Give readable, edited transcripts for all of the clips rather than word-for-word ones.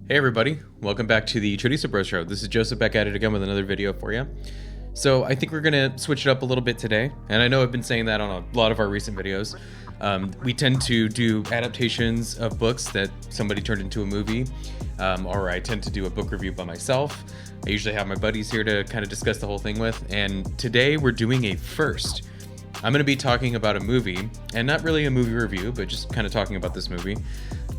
Hey everybody, welcome back to the Chorizo Bro Show. This is Joseph back at it again with another video for you. So I think we're gonna switch it up a little bit today, and I know I've been saying that on a lot of our recent videos. We tend to do adaptations of books that somebody turned into a movie, or I tend to do a book review by myself. I usually have my buddies here to kind of discuss the whole thing with, and today we're doing a first. I'm gonna be talking about a movie, and not really a movie review, but just kind of talking about this movie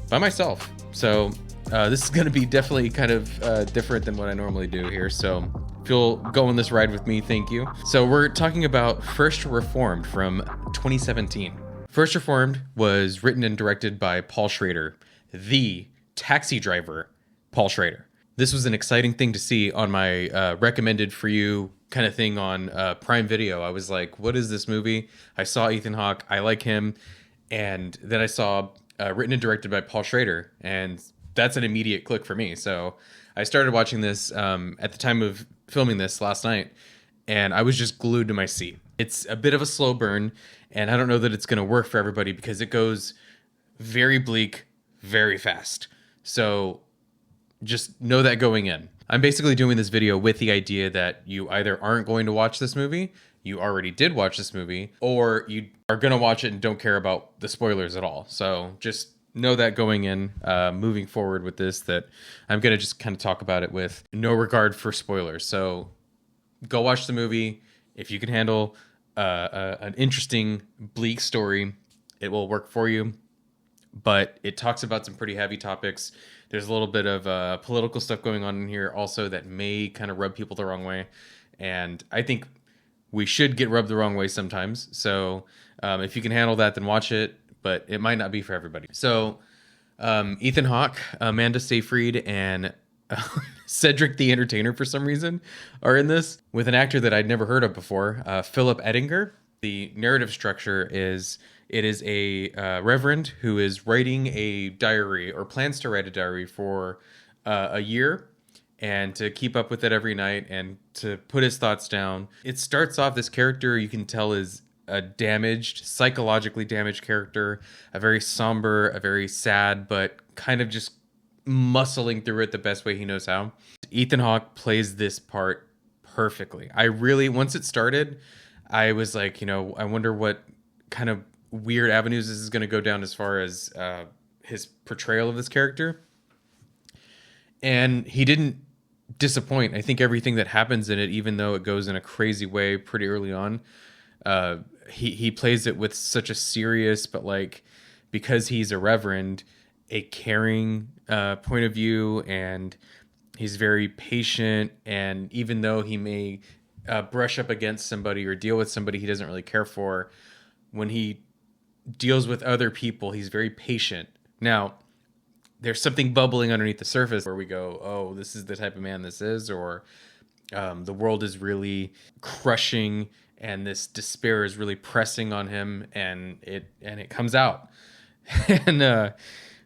by myself. So this is going to be definitely kind of different than what I normally do here, so if you'll go on this ride with me, thank you. So we're talking about First Reformed from 2017. First Reformed was written and directed by Paul Schrader, the taxi driver Paul Schrader. This was an exciting thing to see on my recommended for you kind of thing on Prime Video. I was like, what is this movie? I saw Ethan Hawke, I like him, and then I saw written and directed by Paul Schrader, and that's an immediate click for me. So I started watching this at the time of filming this last night, and I was just glued to my seat. It's a bit of a slow burn, and I don't know that it's going to work for everybody because it goes very bleak, very fast. So just know that going in. I'm basically doing this video with the idea that you either aren't going to watch this movie, you already did watch this movie, or you are going to watch it and don't care about the spoilers at all. So just know that going in, moving forward with this, that I'm going to just kind of talk about it with no regard for spoilers. So go watch the movie. If you can handle an interesting, bleak story, it will work for you. But it talks about some pretty heavy topics. There's a little bit of political stuff going on in here also that may kind of rub people the wrong way. And I think we should get rubbed the wrong way sometimes. So if you can handle that, then watch it. But it might not be for everybody. So Ethan Hawke, Amanda Seyfried, and Cedric the Entertainer for some reason are in this with an actor that I'd never heard of before, Philip Ettinger. The narrative structure is it is a reverend who is writing a diary or plans to write a diary for a year and to keep up with it every night and to put his thoughts down. It starts off, this character you can tell is a damaged, psychologically damaged character, a very somber, a very sad, but kind of just muscling through it the best way he knows how. Ethan Hawke plays this part perfectly. I really, once it started, I was like, I wonder what kind of weird avenues this is going to go down as far as his portrayal of this character. And he didn't disappoint. I think everything that happens in it, even though it goes in a crazy way pretty early on, he plays it with such a serious, but like, because he's a reverend, a caring point of view, and he's very patient. And even though he may brush up against somebody or deal with somebody he doesn't really care for, when he deals with other people, he's very patient. Now, there's something bubbling underneath the surface where we go, oh, this is the type of man this is, or the world is really crushing and this despair is really pressing on him, and it comes out. And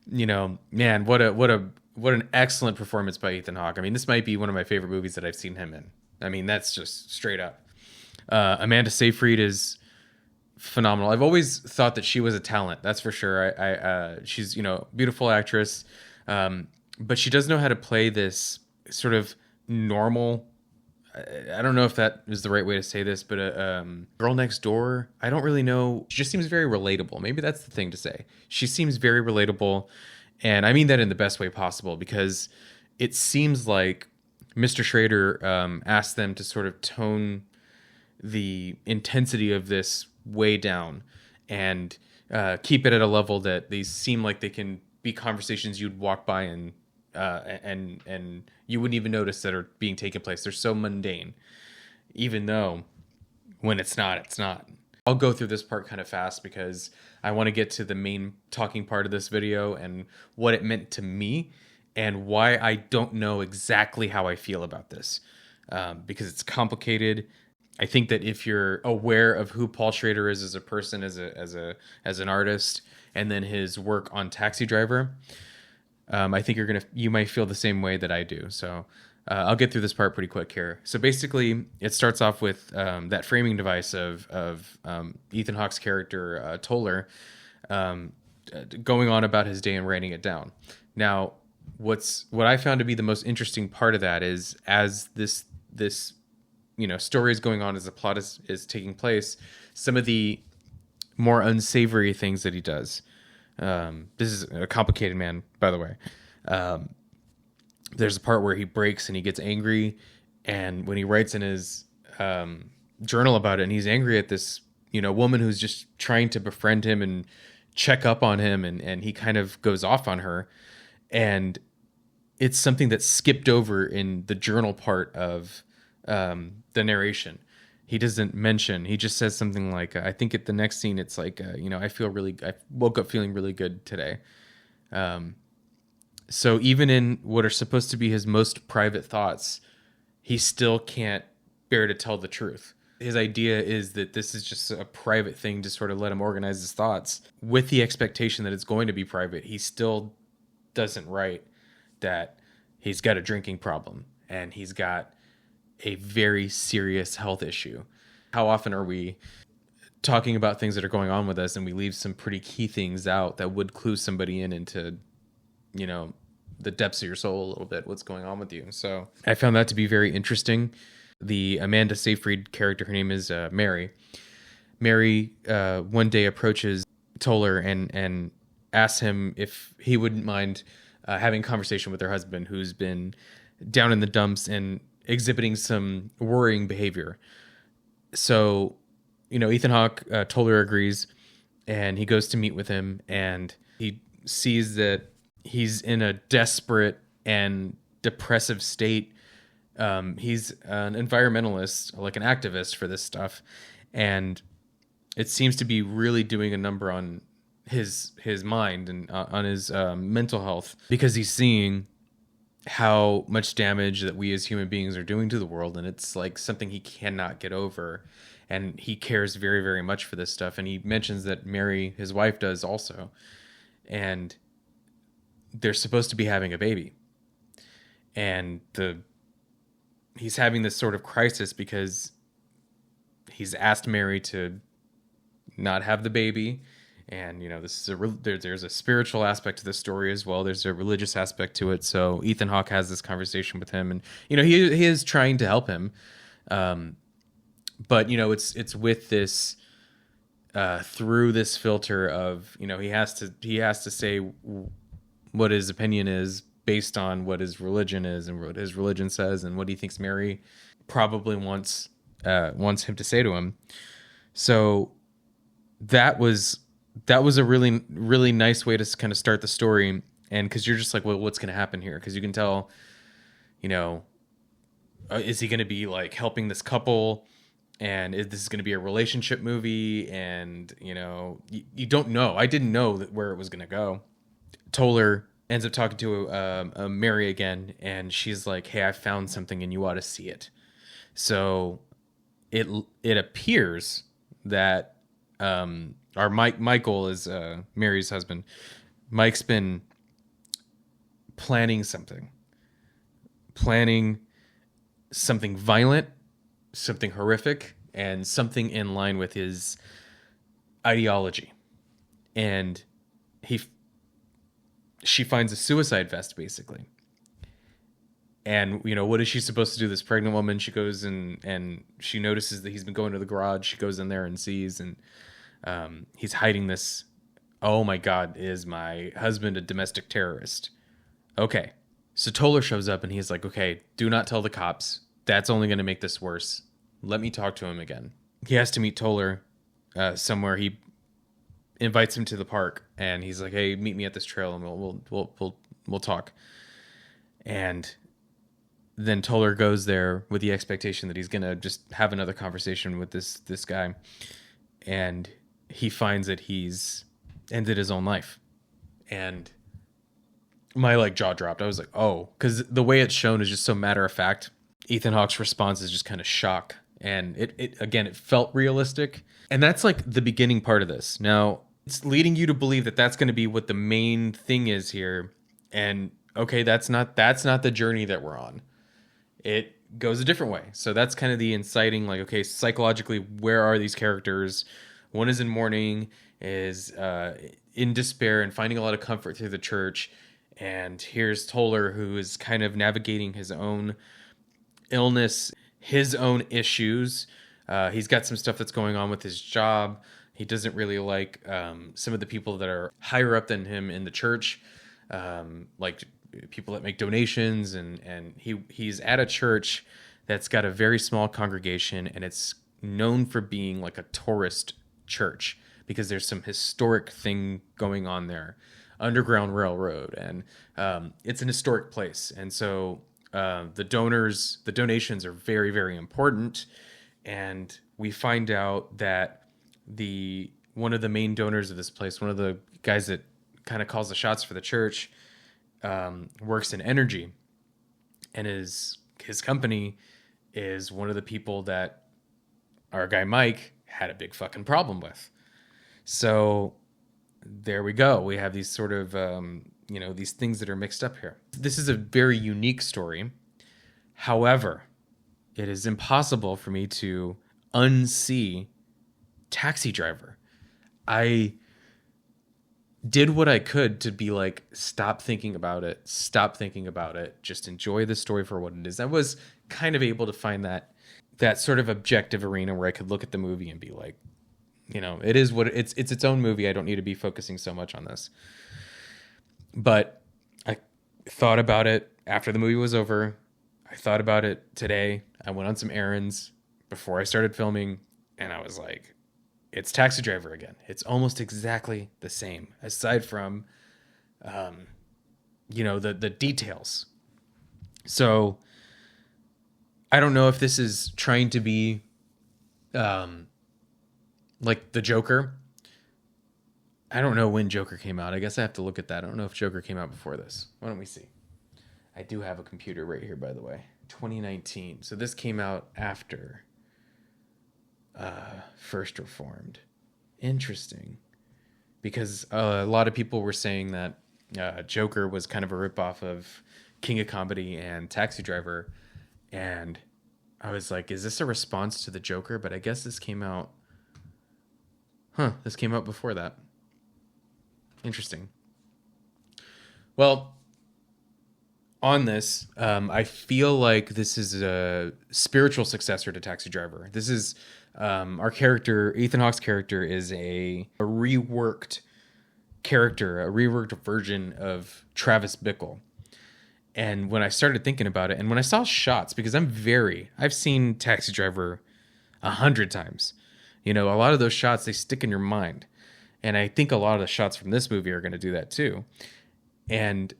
man, what an excellent performance by Ethan Hawke. I mean, this might be one of my favorite movies that I've seen him in. I mean, that's just straight up. Amanda Seyfried is phenomenal. I've always thought that she was a talent, that's for sure. She's beautiful actress, but she does know how to play this sort of normal, I don't know if that is the right way to say this, but girl next door, I don't really know. She just seems very relatable. Maybe that's the thing to say. She seems very relatable, and I mean that in the best way possible, because it seems like Mr. Schrader asked them to sort of tone the intensity of this way down and keep it at a level that these seem like they can be conversations you'd walk by and you wouldn't even notice that are being taken place. They're so mundane, even though when it's not, it's not. I'll go through this part kind of fast because I want to get to the main talking part of this video and what it meant to me and why I don't know exactly how I feel about this, because it's complicated. I think that if you're aware of who Paul Schrader is as a person, as an artist, and then his work on Taxi Driver, I think you might feel the same way that I do. So I'll get through this part pretty quick here. So basically, it starts off with that framing device of Ethan Hawke's character Toller going on about his day and writing it down. Now, what I found to be the most interesting part of that is, as this story is going on, as the plot is taking place, some of the more unsavory things that he does. This is a complicated man, by the way. There's a part where he breaks and he gets angry, and when he writes in his journal about it, and he's angry at this woman who's just trying to befriend him and check up on him, and he kind of goes off on her, and it's something that's skipped over in the journal part of the narration. He doesn't mention. He just says something like, I think at the next scene, it's like, I woke up feeling really good today. So even in what are supposed to be his most private thoughts, he still can't bear to tell the truth. His idea is that this is just a private thing to sort of let him organize his thoughts. With the expectation that it's going to be private, he still doesn't write that he's got a drinking problem and he's got a very serious health issue. How often are we talking about things that are going on with us and we leave some pretty key things out that would clue somebody into, the depths of your soul a little bit, what's going on with you. So I found that to be very interesting. The Amanda Seyfried character, her name is Mary. Mary one day approaches Toller and asks him if he wouldn't mind having a conversation with her husband, who's been down in the dumps and exhibiting some worrying behavior. So, Ethan Hawke, Toller agrees, and he goes to meet with him, and he sees that he's in a desperate and depressive state. He's an environmentalist, like an activist for this stuff, and it seems to be really doing a number on his mind and on his mental health, because he's seeing how much damage that we as human beings are doing to the world, and it's like something he cannot get over, and he cares very, very much for this stuff. And he mentions that Mary, his wife, does also, and they're supposed to be having a baby, and he's having this sort of crisis because he's asked Mary to not have the baby. And, this is there's a spiritual aspect to the story as well. There's a religious aspect to it. So Ethan Hawke has this conversation with him, and, he is trying to help him. But, it's with this, through this filter of, he has to say what his opinion is based on what his religion is and what his religion says and what he thinks Mary probably wants him to say to him. So that was a really, really nice way to kind of start the story. And because you're just like, well, what's going to happen here? Because you can tell, is he going to be like helping this couple? And is this going to be a relationship movie? And, you don't know. I didn't know where it was going to go. Toller ends up talking to Mary again, and she's like, hey, I found something and you ought to see it. So it appears that our Michael is Mary's husband. Mike's been planning something violent, something horrific, and something in line with his ideology. And she finds a suicide vest, basically. And, what is she supposed to do? This pregnant woman, she goes and she notices that he's been going to the garage. She goes in there and sees, and he's hiding this. Oh my God, is my husband a domestic terrorist? Okay. So Toller shows up and he's like, okay, do not tell the cops. That's only going to make this worse. Let me talk to him again. He has to meet Toller somewhere. He invites him to the park, and he's like, hey, meet me at this trail and we'll talk. And then Toller goes there with the expectation that he's going to just have another conversation with this guy. And he finds that he's ended his own life. And my jaw dropped. I was like, oh, because the way it's shown is just so matter of fact. Ethan Hawke's response is just kind of shock. And it felt realistic. And that's the beginning part of this. Now, it's leading you to believe that that's going to be what the main thing is here. And okay, that's not the journey that we're on. It goes a different way. So that's kind of the inciting, okay, psychologically, where are these characters? One is in mourning, is in despair and finding a lot of comfort through the church. And here's Toller, who is kind of navigating his own illness, his own issues. He's got some stuff that's going on with his job. He doesn't really like some of the people that are higher up than him in the church, like people that make donations. And he's at a church that's got a very small congregation, and it's known for being like a tourist church because there's some historic thing going on there, Underground Railroad, and it's an historic place. And so the donations are very, very important. And we find out that one of the main donors of this place, one of the guys that kind of calls the shots for the church, works in energy, and his company is one of the people that our guy Mike had a big fucking problem with. So there we go. We have these sort of these things that are mixed up here. This is a very unique story. However, it is impossible for me to unsee Taxi Driver. I did what I could to be like, stop thinking about it, just enjoy the story for what it is. I was kind of able to find that sort of objective arena where I could look at the movie and be like, it is what it's its own movie. I don't need to be focusing so much on this. But I thought about it after the movie was over. I thought about it today. I went on some errands before I started filming, and I was like, it's Taxi Driver again. It's almost exactly the same, aside from, the details. So I don't know if this is trying to be, like the Joker. I don't know when Joker came out. I guess I have to look at that. I don't know if Joker came out before this. Why don't we see? I do have a computer right here, by the way. 2019. So this came out after First Reformed. Interesting. Because a lot of people were saying that Joker was kind of a ripoff of King of Comedy and Taxi Driver. And I was like, is this a response to the Joker? But I guess this came out... This came out before that. Interesting. Well... On this, I feel like this is a spiritual successor to Taxi Driver. This is our character, Ethan Hawke's character, is a reworked character, a reworked version of Travis Bickle. And when I started thinking about it, and when I saw shots, because I've seen Taxi Driver 100 times. A lot of those shots, they stick in your mind. And I think a lot of the shots from this movie are going to do that too. And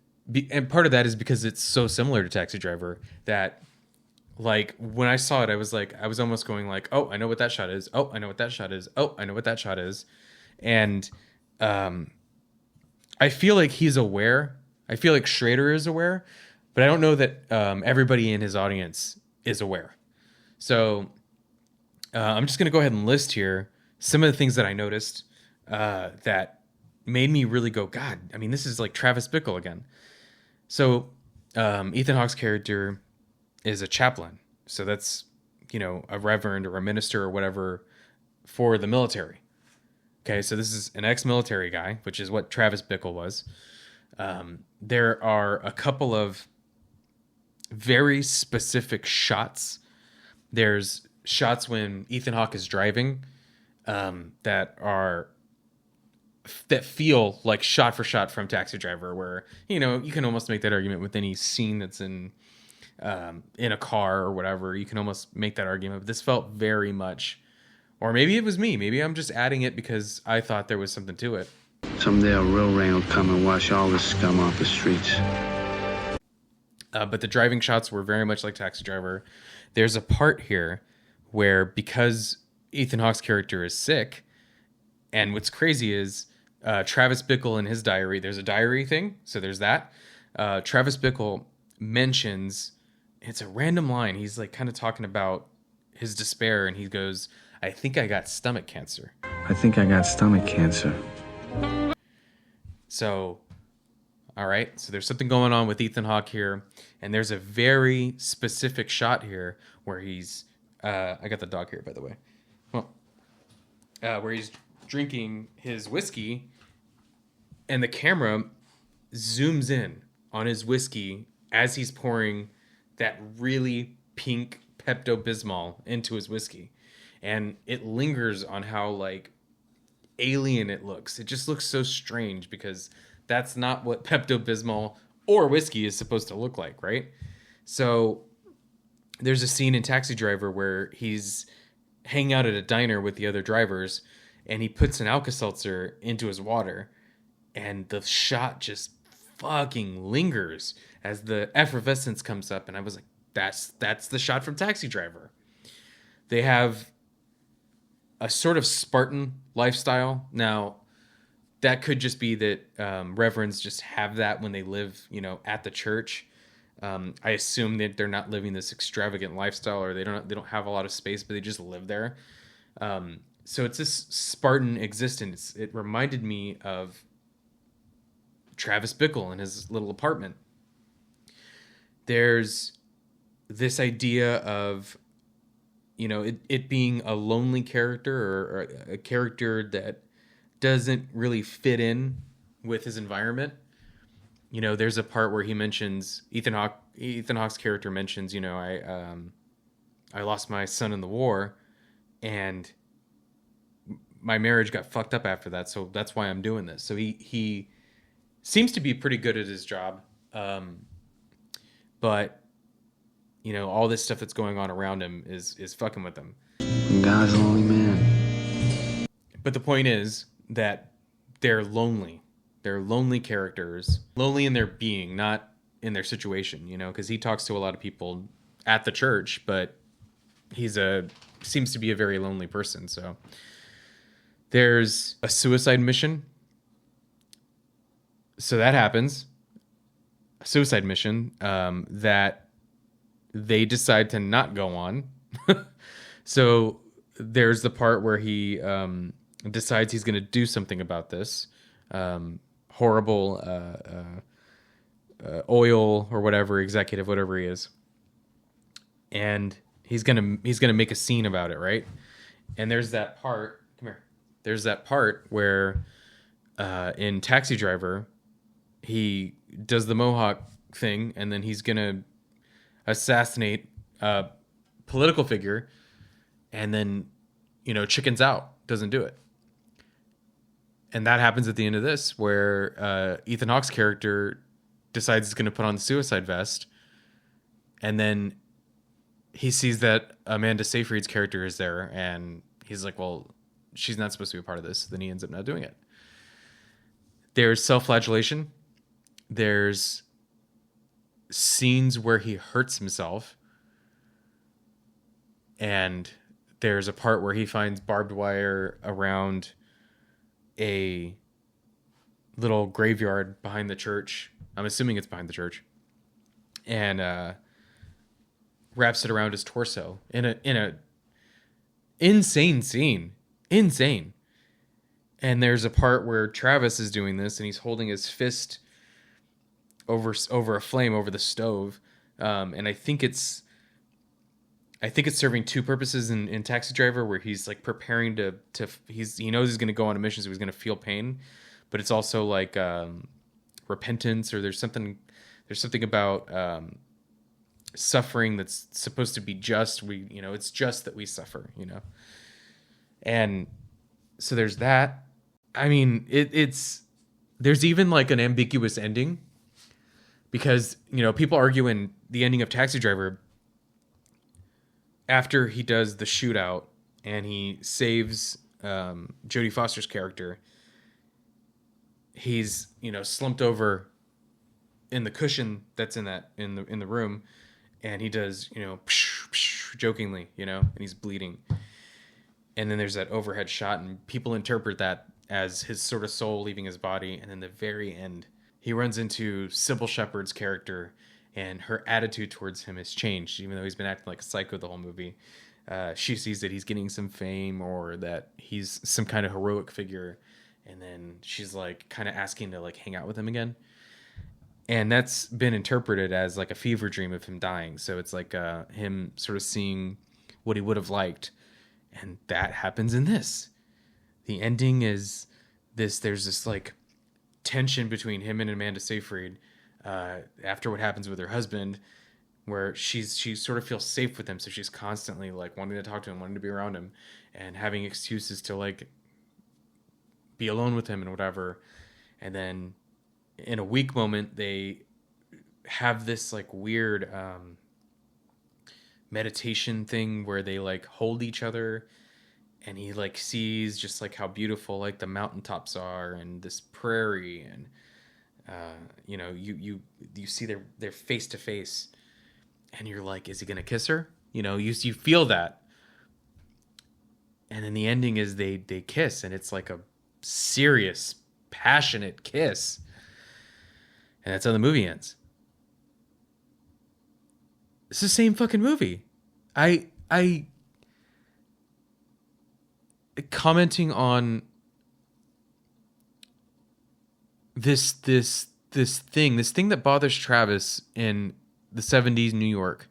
part of that is because it's so similar to Taxi Driver that, like, when I saw it, I was almost going like, oh, I know what that shot is. Oh, I know what that shot is. Oh, I know what that shot is. And I feel like he's aware. I feel like Schrader is aware, but I don't know that everybody in his audience is aware. So I'm just going to go ahead and list here some of the things that I noticed that made me really go, God, I mean, this is like Travis Bickle again. So Ethan Hawke's character is a chaplain. So that's, a reverend or a minister or whatever for the military. Okay, so this is an ex-military guy, which is what Travis Bickle was. There are a couple of very specific shots. There's shots when Ethan Hawke is driving that feel like shot for shot from Taxi Driver, where you can almost make that argument with any scene that's in a car or whatever. You can almost make that argument, but this felt very much, or maybe it was me, maybe I'm just adding it because I thought there was something to it. Someday a real rain will come and wash all this scum off the streets. But the driving shots were very much like Taxi Driver. There's a part here where, because Ethan Hawke's character is sick, and what's crazy is Travis Bickle in his diary, there's a diary thing, so there's that. Travis Bickle mentions, it's a random line, he's like kind of talking about his despair, and he goes, I think I got stomach cancer. I think I got stomach cancer. So, all right, so there's something going on with Ethan Hawke here, and there's a very specific shot here where he's, I got the dog here, by the way. Well, where he's drinking his whiskey, and the camera zooms in on his whiskey as he's pouring that really pink Pepto-Bismol into his whiskey. And it lingers on how like alien it looks. It just looks so strange because that's not what Pepto-Bismol or whiskey is supposed to look like, right? So there's a scene in Taxi Driver where he's hanging out at a diner with the other drivers and he puts an Alka-Seltzer into his water and the shot just fucking lingers as the effervescence comes up, and I was like, that's the shot from Taxi Driver. They have a sort of Spartan lifestyle. Now, that could just be that reverends just have that when they live, at the church. I assume that they're not living this extravagant lifestyle, or they don't have a lot of space, but they just live there. So it's this Spartan existence. It reminded me of Travis Bickle in his little apartment. There's this idea of, it being a lonely character or a character that doesn't really fit in with his environment. There's a part where he mentions Ethan Hawke's character mentions, I lost my son in the war and my marriage got fucked up after that. So that's why I'm doing this. So he seems to be pretty good at his job. But all this stuff that's going on around him is fucking with him. God's lonely man. But the point is that they're lonely. They're lonely characters, lonely in their being, not in their situation, because he talks to a lot of people at the church, but seems to be a very lonely person. So there's a suicide mission. So that happens. A suicide mission that they decide to not go on. So there's the part where he decides he's going to do something about this horrible oil or whatever executive, whatever he is, and he's gonna make a scene about it, right? And there's that part. Come here. There's that part where in Taxi Driver, he does the Mohawk thing, and then he's gonna assassinate a political figure, and then chickens out, doesn't do it. And that happens at the end of this, where Ethan Hawke's character decides he's going to put on the suicide vest, and then he sees that Amanda Seyfried's character is there, and he's like, well, she's not supposed to be a part of this. Then he ends up not doing it. There's self-flagellation. There's scenes where he hurts himself. And there's a part where he finds barbed wire around a little graveyard behind the church. I'm assuming it's behind the church. And wraps it around his torso in a insane scene. Insane. And there's a part where Travis is doing this, and he's holding his fist over a flame over the stove. And I think it's serving two purposes in Taxi Driver, where he's like preparing he knows he's going to go on a mission, so he's going to feel pain, but it's also like repentance, or there's something about suffering that's supposed to be just. It's just that we suffer, and so there's that. I mean, there's even like an ambiguous ending, because people argue in the ending of Taxi Driver, after he does the shootout and he saves Jodie Foster's character, he's slumped over in the cushion that's in the room, and he does psh, psh, jokingly, and he's bleeding, and then there's that overhead shot, and people interpret that as his sort of soul leaving his body, and then the very end, he runs into Sybil Shepherd's character. And her attitude towards him has changed, even though he's been acting like a psycho the whole movie. She sees that he's getting some fame, or that he's some kind of heroic figure. And then she's like kind of asking to like hang out with him again. And that's been interpreted as like a fever dream of him dying. So it's like him sort of seeing what he would have liked. And that happens in this. The ending is this. There's this like tension between him and Amanda Seyfried. after what happens with her husband, where she sort of feels safe with him, so she's constantly like wanting to talk to him, wanting to be around him, and having excuses to like be alone with him and whatever. And then in a weak moment, they have this like weird meditation thing where they like hold each other, and he like sees just like how beautiful like the mountaintops are and this prairie, and you see their face to face, and you're like, is he gonna kiss her? You feel that. And then the ending is they kiss, and it's like a serious, passionate kiss. And that's how the movie ends. It's the same fucking movie. I commenting on this thing that bothers Travis in the 70s New York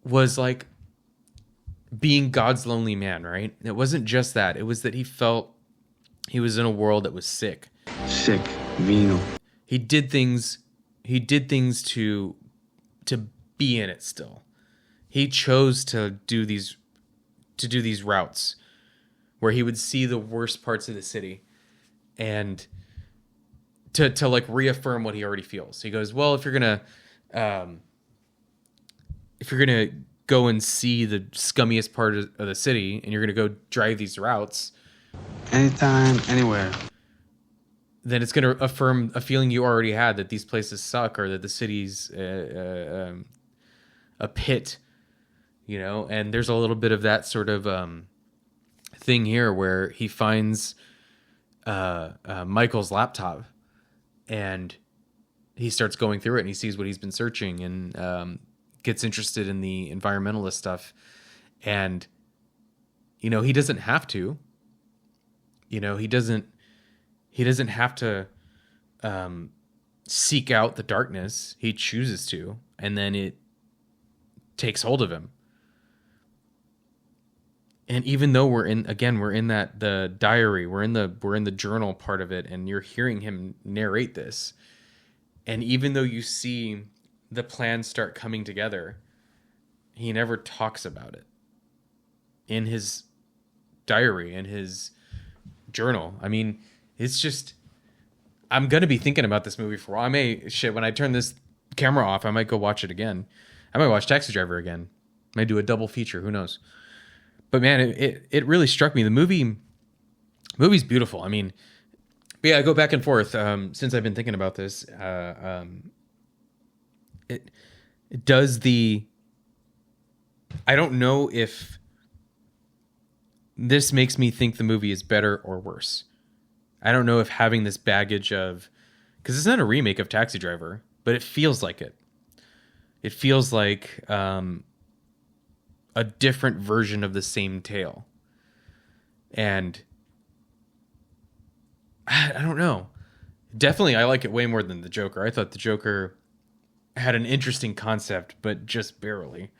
was like being God's lonely man, right? It wasn't just that. It was that he felt he was in a world that was sick. Sick, venal. He did things to be in it still. He chose to do these routes where he would see the worst parts of the city and to like reaffirm what he already feels. He goes, well, if you're gonna go and see the scummiest part of the city, and you're gonna go drive these routes Anytime, anywhere. then it's gonna affirm a feeling you already had that these places suck, or that the city's a pit, and there's a little bit of that sort of thing here where he finds Michael's laptop, and he starts going through it, and he sees what he's been searching, and gets interested in the environmentalist stuff. And he doesn't have to, he doesn't have to seek out the darkness. He chooses to, and then it takes hold of him. And even though we're in that the diary, we're in the journal part of it, and you're hearing him narrate this, and even though you see the plans start coming together, he never talks about it in his diary, in his journal. I mean, it's just, I'm gonna be thinking about this movie for a while. When I turn this camera off, I might go watch it again. I might watch Taxi Driver again. Might do a double feature. Who knows? But man, it really struck me. The movie's beautiful. I mean, but yeah, I go back and forth since I've been thinking about this. It does I don't know if this makes me think the movie is better or worse. I don't know if having this baggage of, because it's not a remake of Taxi Driver, but it feels like it. It feels like a different version of the same tale. And I don't know. Definitely, I like it way more than the Joker. I thought the Joker had an interesting concept, but just barely,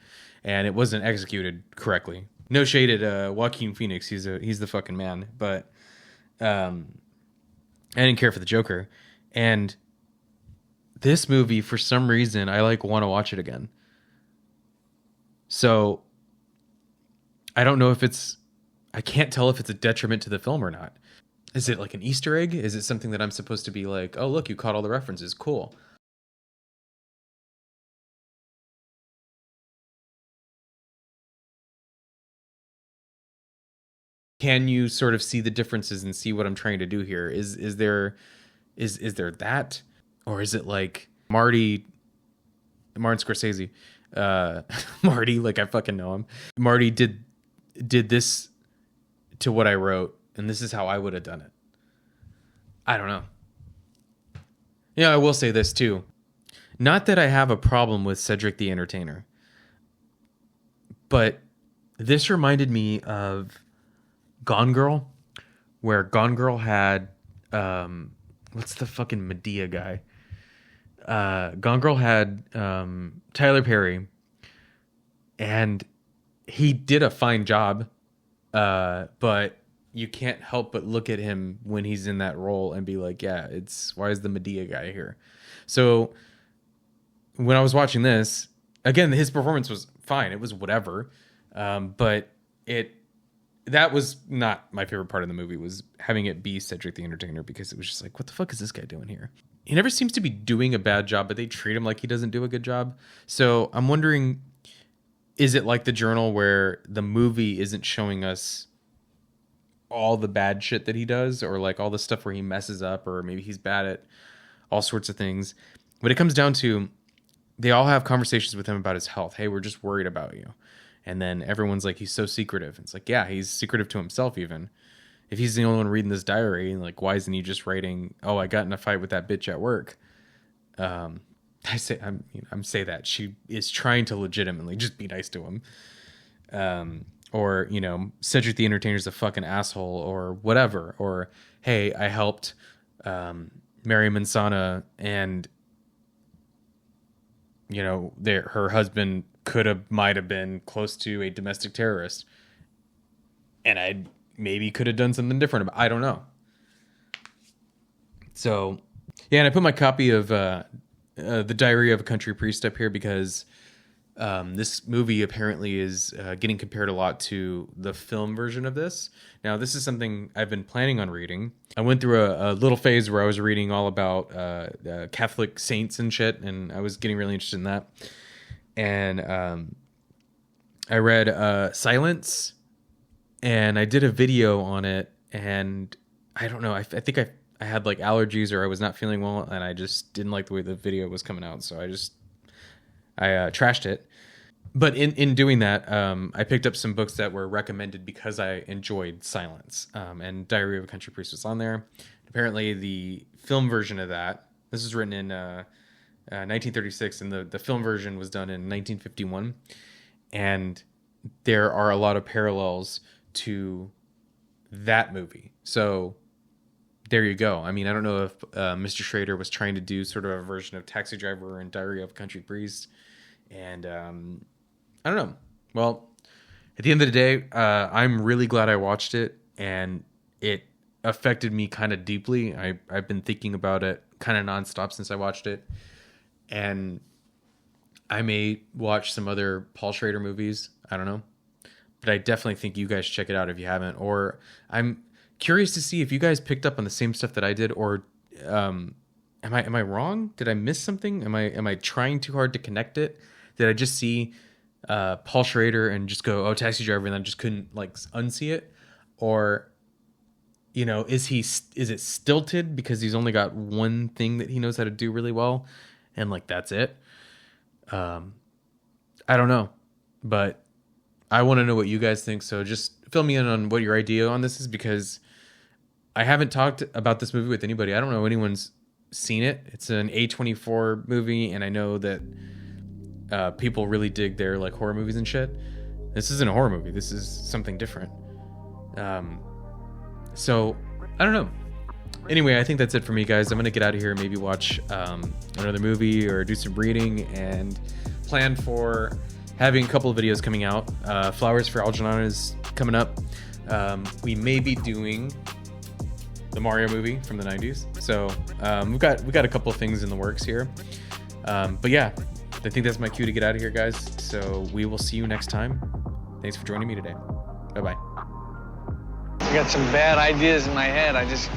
and it wasn't executed correctly. No shade at Joaquin Phoenix. He's the fucking man. But I didn't care for the Joker. And this movie, for some reason, I want to watch it again. So I don't know if I can't tell if it's a detriment to the film or not. Is it like an Easter egg? Is it something that I'm supposed to be like, oh, look, you caught all the references. Cool. Can you sort of see the differences and see what I'm trying to do here? Is there that? Or is it like Martin Scorsese? Marty, like I fucking know him. Marty did this to what I wrote, and this is how I would have done it. I don't know. Yeah, I will say this too. Not that I have a problem with Cedric the Entertainer, but this reminded me of Gone Girl, where Gone Girl had what's the fucking Medea guy? Gone Girl had Tyler Perry, and he did a fine job, but you can't help but look at him when he's in that role and be like, yeah, it's why is the Medea guy here? So when I was watching this, again, his performance was fine. It was whatever. But that was not my favorite part of the movie, was having it be Cedric the Entertainer, because it was just like, what the fuck is this guy doing here? He never seems to be doing a bad job, but they treat him like he doesn't do a good job. So I'm wondering, is it like The Journal, where the movie isn't showing us all the bad shit that he does, or like all the stuff where he messes up, or maybe he's bad at all sorts of things? When it comes down to, they all have conversations with him about his health. Hey, we're just worried about you. And then everyone's like, he's so secretive. It's like, yeah, he's secretive to himself even. If he's the only one reading this diary, like, why isn't he just writing, oh, I got in a fight with that bitch at work? I'm say that she is trying to legitimately just be nice to him. Or, you know, Cedric the Entertainer's a fucking asshole, or whatever. Or, hey, I helped Mary Mansana, and, you know, her husband might have been close to a domestic terrorist, and I maybe could have done something different. I don't know. So, yeah, and I put my copy of The Diary of a Country Priest up here because this movie apparently is getting compared a lot to the film version of this. Now, this is something I've been planning on reading. I went through a little phase where I was reading all about Catholic saints and shit, and I was getting really interested in that. And I read Silence, and I did a video on it, and I don't know, I think I had like allergies, or I was not feeling well, and I just didn't like the way the video was coming out, so I trashed it. But in doing that, I picked up some books that were recommended because I enjoyed Silence, and Diary of a Country Priest was on there. Apparently the film version of that, this was written in 1936, and the film version was done in 1951, and there are a lot of parallels to that movie. So there you go. I mean, I don't know if Mr. Schrader was trying to do sort of a version of Taxi Driver and Diary of a Country Priest, and I don't know. Well, at the end of the day, I'm really glad I watched it, and it affected me kind of deeply. I've been thinking about it kind of nonstop since I watched it. And I may watch some other Paul Schrader movies. I don't know. But I definitely think you guys check it out if you haven't. Or I'm curious to see if you guys picked up on the same stuff that I did. Or am I wrong? Did I miss something? Am I trying too hard to connect it? Did I just see Paul Schrader and just go, oh, Taxi Driver, and then just couldn't like unsee it? Or, you know, is it stilted because he's only got one thing that he knows how to do really well, and like that's it? I don't know, but I want to know what you guys think. So just fill me in on what your idea on this is, because I haven't talked about this movie with anybody. I don't know if anyone's seen it. It's an A24 movie, and I know that people really dig their like horror movies and shit. This isn't a horror movie. This is something different. So I don't know. Anyway, I think that's it for me, guys. I'm going to get out of here and maybe watch another movie or do some reading, and plan for having a couple of videos coming out. Flowers for Algernon is coming up. We may be doing the Mario movie from the 90s. So we got a couple of things in the works here. But yeah, I think that's my cue to get out of here, guys. So we will see you next time. Thanks for joining me today. Bye-bye. I got some bad ideas in my head. I just